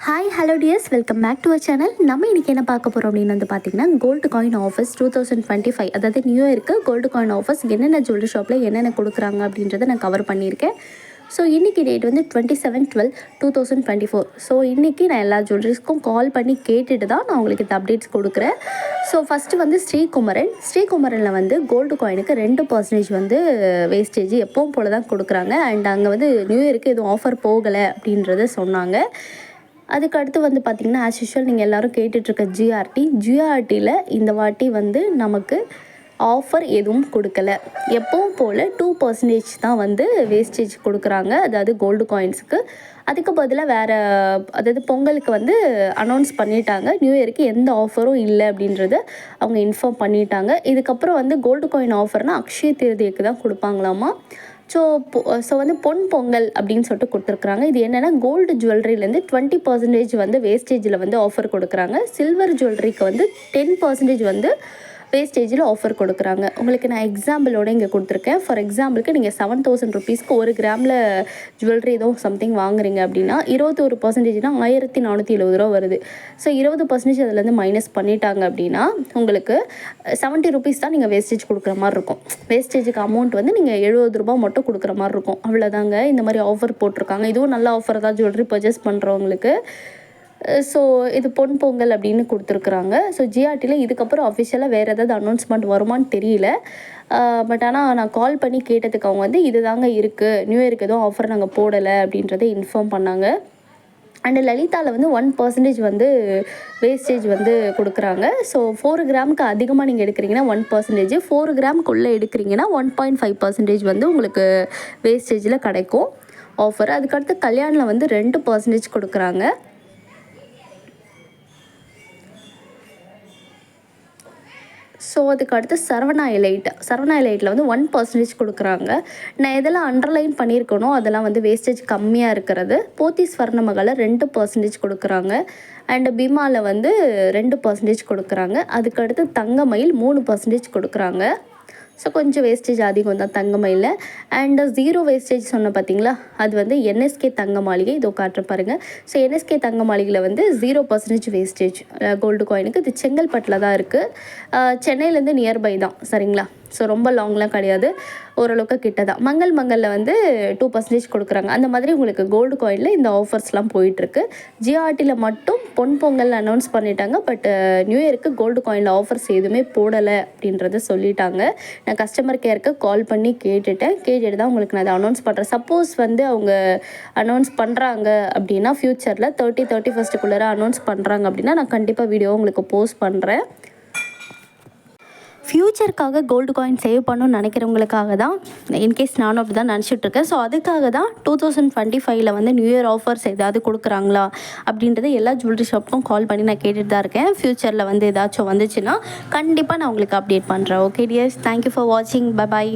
Hi hello dears, welcome back to our channel. நம்ம இன்றைக்கி என்ன பார்க்க போகிறோம் அப்படின்னு வந்து பார்த்திங்கன்னா, கோல்டு காயின் ஆஃபர்ஸ் 2025, அதாவது நியூ இயருக்கு கோல்டு காயின் ஆஃபர்ஸ் என்னென்ன ஜுவல்லரி ஷாப்பில் என்னென்ன கொடுக்குறாங்க அப்படின்றத நான் கவர் பண்ணியிருக்கேன். ஸோ இன்றைக்கி டேட் வந்து 27/12/2024. ஸோ இன்றைக்கி நான் எல்லா ஜுவல்லரிஸ்க்கும் கால் பண்ணி கேட்டுட்டு தான் நான் உங்களுக்கு இந்த அப்டேட்ஸ் கொடுக்குறேன். ஸோ ஃபஸ்ட்டு வந்து ஸ்ரீகுமரனில் வந்து கோல்டு காயினுக்கு 2% வந்து வேஸ்டேஜ் எப்பவும் போல் தான் கொடுக்குறாங்க. அண்ட் அங்கே வந்து நியூ இயருக்கு எதுவும் ஆஃபர் போகலை அப்படின்றத சொன்னாங்க. அதுக்கு அடுத்து வந்து பார்த்திங்கன்னா, ஆஸ் யூஷுவல் நீங்கள் எல்லோரும் கேட்டுட்ருக்க ஜிஆர்டியில் இந்த வாட்டி வந்து நமக்கு ஆஃபர் எதுவும் கொடுக்கல. எப்பவும் போல் 2% தான் வந்து வேஸ்டேஜ் கொடுக்குறாங்க, அதாவது கோல்டு காயின்ஸுக்கு. அதுக்கு பதிலாக வேறு, அதாவது பொங்கலுக்கு வந்து அனௌன்ஸ் பண்ணிட்டாங்க, நியூ இயருக்கு எந்த ஆஃபரும் இல்லை அப்படின்றத அவங்க இன்ஃபார்ம் பண்ணிட்டாங்க. இதுக்கப்புறம் வந்து கோல்டு காயின் ஆஃபர்னால் அக்ஷய திருதிக்கு தான் கொடுப்பாங்களாமா. ஸோ வந்து பொங்கல் அப்படின்னு சொல்லிட்டு கொடுத்துருக்குறாங்க. இது என்னென்னா, கோல்டு ஜுவல்லரிலேருந்து 20% வந்து வேஸ்டேஜில் வந்து ஆஃபர் கொடுக்குறாங்க. சில்வர் ஜுவல்லரிக்கு வந்து 10% வந்து வேஸ்டேஜில் ஆஃபர் கொடுக்குறாங்க. உங்களுக்கு நான் எக்ஸாம்பிளோடு இங்கே கொடுத்துருக்கேன். ஃபார் எக்ஸாம்பிளுக்கு நீங்கள் 7,000 ருபீஸ்க்கு 1 கிராமில் ஜுவல்லரி ஏதோ சம்திங் வாங்குறீங்க அப்படின்னா 21%னா 1,470 ரூபா வருது. ஸோ 20% அதுலேருந்து மைனஸ் பண்ணிட்டாங்க அப்படின்னா உங்களுக்கு 70 ருபீஸ் தான் நீங்கள் வேஸ்டேஜ் கொடுக்குற மாதிரி இருக்கும். வேஸ்டேஜுக்கு அமௌண்ட் வந்து நீங்கள் 70 ரூபா மட்டும் கொடுக்குற மாதிரி இருக்கும். அவ்வளோதாங்க. இந்த மாதிரி ஆஃபர் போட்டிருக்காங்க. இதுவும் நல்ல ஆஃபர் தான் ஜுவல்லரி பர்ச்சேஸ் பண்ணுறவங்களுக்கு. ஸோ இது பொங்கல் அப்படின்னு கொடுத்துருக்குறாங்க. ஸோ ஜிஆர்டியில் இதுக்கப்புறம் அஃபிஷியலாக வேறு ஏதாவது அனௌன்ஸ்மெண்ட் வருமானு தெரியல. பட் ஆனால் நான் கால் பண்ணி கேட்டதுக்கு அவங்க வந்து இது தாங்க இருக்குது, நியூ இயருக்கு எதுவும் ஆஃபர் நாங்கள் போடலை அப்படின்றத இன்ஃபார்ம் பண்ணாங்க. அண்டு லலிதாவில் வந்து 1% வந்து வேஸ்டேஜ் வந்து கொடுக்குறாங்க. ஸோ 4 கிராமுக்கு அதிகமாக நீங்கள் எடுக்கிறீங்கன்னா 1%, 4 கிராமுக்குள்ளே எடுக்கிறீங்கன்னா 1.5% வந்து உங்களுக்கு வேஸ்டேஜில் கிடைக்கும் ஆஃபர். அதுக்கடுத்து கல்யாணில் வந்து 2% கொடுக்குறாங்க. ஸோ அதுக்கு அடுத்து சரவணா எலைட்டில் வந்து 1% கொடுக்குறாங்க. நான் எதெல்லாம் அண்டர்லைன் பண்ணியிருக்கணும் அதெல்லாம் வந்து வேஸ்டேஜ் கம்மியாக இருக்கிறது. போத்தி ஸ்வர்ணமகாலில் 2% கொடுக்குறாங்க. அண்டு பீமாவில் வந்து 2% கொடுக்குறாங்க. அதுக்கடுத்து தங்கமயில் 3% கொடுக்குறாங்க. ஸோ கொஞ்சம் வேஸ்டேஜ் அதிகம் தான் தங்கமயிலில். அண்டு 0 வேஸ்டேஜ் சொன்ன பார்த்தீங்களா, அது வந்து என்எஸ்கே தங்க மாளிகை. இதோ காட்டுற பாருங்கள். ஸோ என்எஸ்கே தங்க மாளிகையில் வந்து 0% வேஸ்டேஜ் கோல்டு காயினுக்கு. இது செங்கல்பட்டில் தான் இருக்குது. சென்னையிலேருந்து நியர்பை தான், சரிங்களா. ஸோ ரொம்ப லாங்லாம் கிடையாது, ஓரளவுக்கு கிட்ட தான். மங்களில் வந்து 2% கொடுக்குறாங்க. அந்த மாதிரி உங்களுக்கு கோல்டு காயினில் இந்த ஆஃபர்ஸ்லாம் போயிட்டுருக்கு. ஜிஆர்டியில் மட்டும் பொங்கல் அனௌன்ஸ் பண்ணிட்டாங்க. பட் நியூ இயருக்கு கோல்டு காயினில் ஆஃபர்ஸ் எதுவுமே போடலை அப்படின்றத சொல்லிட்டாங்க. நான் கஸ்டமர் கேருக்கு கால் பண்ணி கேட்டுட்டு தான் உங்களுக்கு நான் அதை அனௌன்ஸ் பண்ணுறேன். சப்போஸ் வந்து அவங்க அனௌன்ஸ் பண்ணுறாங்க அப்படின்னா ஃப்யூச்சரில் 31st அனௌன்ஸ் பண்ணுறாங்க அப்படின்னா நான் கண்டிப்பாக வீடியோ உங்களுக்கு போஸ்ட் பண்ணுறேன். ஃப்யூச்சருக்காக கோல்டு காயின் சேவ் பண்ணணும்னு நினைக்கிறவங்களுக்காக தான், இன்கேஸ் நானும் அப்படி தான் நினச்சிட்ருக்கேன். ஸோ அதுக்காக தான் 2025 வந்து நியூ இயர் ஆஃபர்ஸ் ஏதாவது கொடுக்குறாங்களா அப்படின்றத எல்லா ஜுவல்லரி ஷாப்புக்கும் கால் பண்ணி நான் கேட்டுட்டு தான் இருக்கேன். ஃப்யூச்சரில் வந்து ஏதாச்சும் வந்துச்சுன்னா கண்டிப்பாக நான் உங்களுக்கு அப்டேட் பண்ணுறேன். ஓகே டியர்ஸ், தேங்க்யூ ஃபார் வாட்சிங். பை.